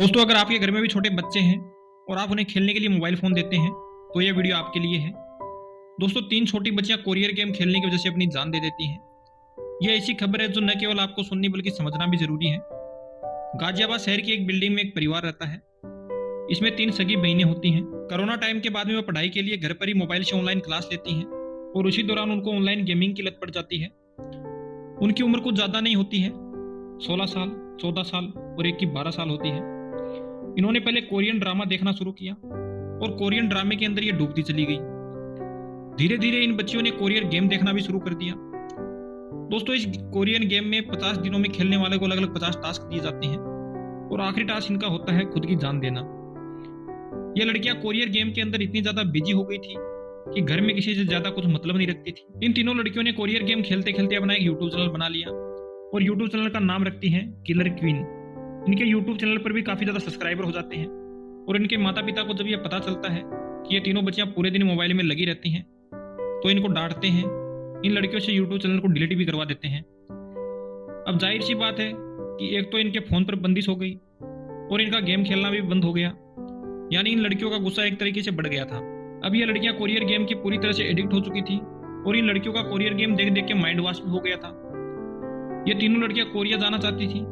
दोस्तों, अगर आपके घर में भी छोटे बच्चे हैं और आप उन्हें खेलने के लिए मोबाइल फ़ोन देते हैं तो ये वीडियो आपके लिए है। दोस्तों, 3 छोटी बच्चियां कोरियर गेम खेलने की वजह से अपनी जान दे देती हैं। यह ऐसी खबर है जो न केवल आपको सुननी बल्कि समझना भी जरूरी है। गाजियाबाद शहर की एक बिल्डिंग में एक परिवार रहता है। इसमें 3 सगी बहनें होती हैं। कोरोना टाइम के बाद में वह पढ़ाई के लिए घर पर ही मोबाइल से ऑनलाइन क्लास लेती हैं और उसी दौरान उनको ऑनलाइन गेमिंग की लत पड़ जाती है। उनकी उम्र कुछ ज़्यादा नहीं होती है, 16 साल, 14 साल और एक की 12 साल होती है। इन्होंने पहले कोरियन ड्रामा देखना शुरू किया और कोरियन ड्रामे के अंदर ये डूबती चली गई। धीरे धीरे इन बच्चियों ने कोरियन गेम देखना भी शुरू कर दिया। दोस्तों, इस कोरियन गेम में 50 दिनों में खेलने वाले को अलग अलग 50 टास्क दिए जाते हैं और आखिरी टास्क इनका होता है खुद की जान देना। ये लड़कियां कोरियन गेम के अंदर इतनी ज्यादा बिजी हो गई थी कि घर में किसी से ज्यादा कुछ मतलब नहीं रखती थी। इन तीनों लड़कियों ने कोरियन गेम खेलते खेलते अपना एक यूट्यूब चैनल बना लिया और यूट्यूब चैनल का नाम रखती हैं किलर क्वीन। इनके यूट्यूब चैनल पर भी काफी ज्यादा सब्सक्राइबर हो जाते हैं और इनके माता पिता को जब ये पता चलता है कि ये तीनों बच्चियां पूरे दिन मोबाइल में लगी रहती हैं तो इनको डांटते हैं। इन लड़कियों से यूट्यूब चैनल को डिलीट भी करवा देते हैं। अब जाहिर सी बात है कि एक तो इनके फोन पर बंदिश हो गई और इनका गेम खेलना भी बंद हो गया, यानी इन लड़कियों का गुस्सा एक तरीके से बढ़ गया था। अब ये लड़कियां कोरियर गेम की पूरी तरह से एडिक्ट हो चुकी थी और इन लड़कियों का कोरियर गेम देख देख के माइंड वॉश भी हो गया था। ये तीनों लड़कियां कोरिया जाना चाहती थी।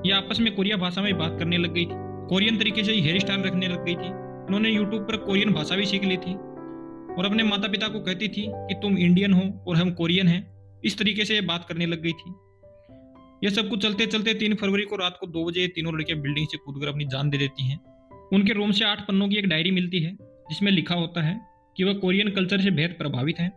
ये आपस में कोरिया भाषा में बात करने लग गई थी, कोरियन तरीके से हेयर स्टाइल रखने लग गई थी। इन्होंने यूट्यूब पर कोरियन भाषा भी सीख ली थी और अपने माता पिता को कहती थी कि तुम इंडियन हो और हम कोरियन हैं। इस तरीके से ये बात करने लग गई थी। यह सब कुछ चलते चलते 3 फरवरी को रात को 2 बजे तीनों लड़कियां बिल्डिंग से कूदकर अपनी जान दे देती हैं। उनके रूम से 8 पन्नों की एक डायरी मिलती है जिसमें लिखा होता है कि वह कोरियन कल्चर से बेहद प्रभावित हैं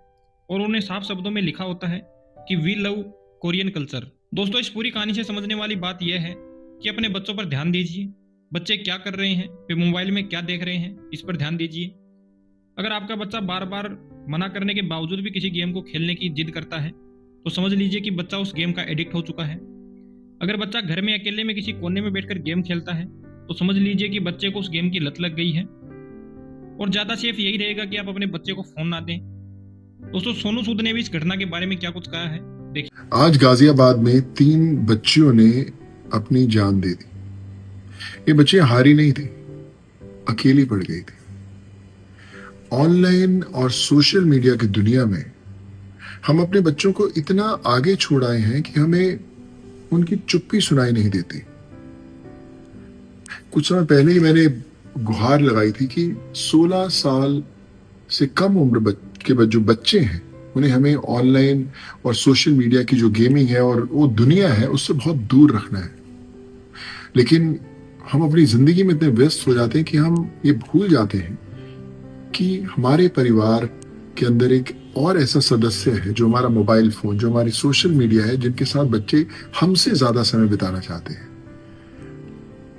और उन्हें साफ शब्दों में लिखा होता है कि वी लव कोरियन कल्चर। दोस्तों, इस पूरी कहानी से समझने वाली बात यह है कि अपने बच्चों पर ध्यान दीजिए। बच्चे क्या कर रहे हैं, वे मोबाइल में क्या देख रहे हैं, इस पर ध्यान दीजिए। अगर आपका बच्चा बार बार मना करने के बावजूद भी किसी गेम को खेलने की जिद करता है तो समझ लीजिए कि बच्चा उस गेम का एडिक्ट हो चुका है। अगर बच्चा घर में अकेले में किसी कोने में बैठकर गेम खेलता है तो समझ लीजिए कि बच्चे को उस गेम की लत लग गई है और ज्यादा सेफ यही रहेगा कि आप अपने बच्चे को फोन ना दें। दोस्तों, सोनू सूद ने भी इस घटना के बारे में क्या कुछ कहा है, देखिए। आज गाजियाबाद में 3 बच्चियों ने अपनी जान दे दी। ये बच्चियां हारी नहीं थी, अकेली पड़ गई थी। ऑनलाइन और सोशल मीडिया की दुनिया में हम अपने बच्चों को इतना आगे छोड़ आए हैं कि हमें उनकी चुप्पी सुनाई नहीं देती। कुछ समय पहले ही मैंने गुहार लगाई थी कि 16 साल से कम उम्र के जो बच्चे हैं उन्हें हमें ऑनलाइन और सोशल मीडिया की जो गेमिंग है और वो दुनिया है उससे बहुत दूर रखना है। लेकिन हम अपनी जिंदगी में इतने व्यस्त हो जाते हैं कि हम ये भूल जाते हैं कि हमारे परिवार के अंदर एक और ऐसा सदस्य है जो हमारा मोबाइल फोन, जो हमारी सोशल मीडिया है, जिनके साथ बच्चे हमसे ज्यादा समय बिताना चाहते हैं।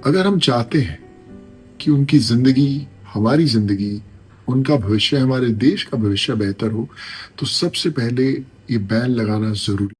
अगर हम चाहते हैं कि उनकी जिंदगी, हमारी जिंदगी, उनका भविष्य, हमारे देश का भविष्य बेहतर हो तो सबसे पहले ये बैन लगाना जरूरी।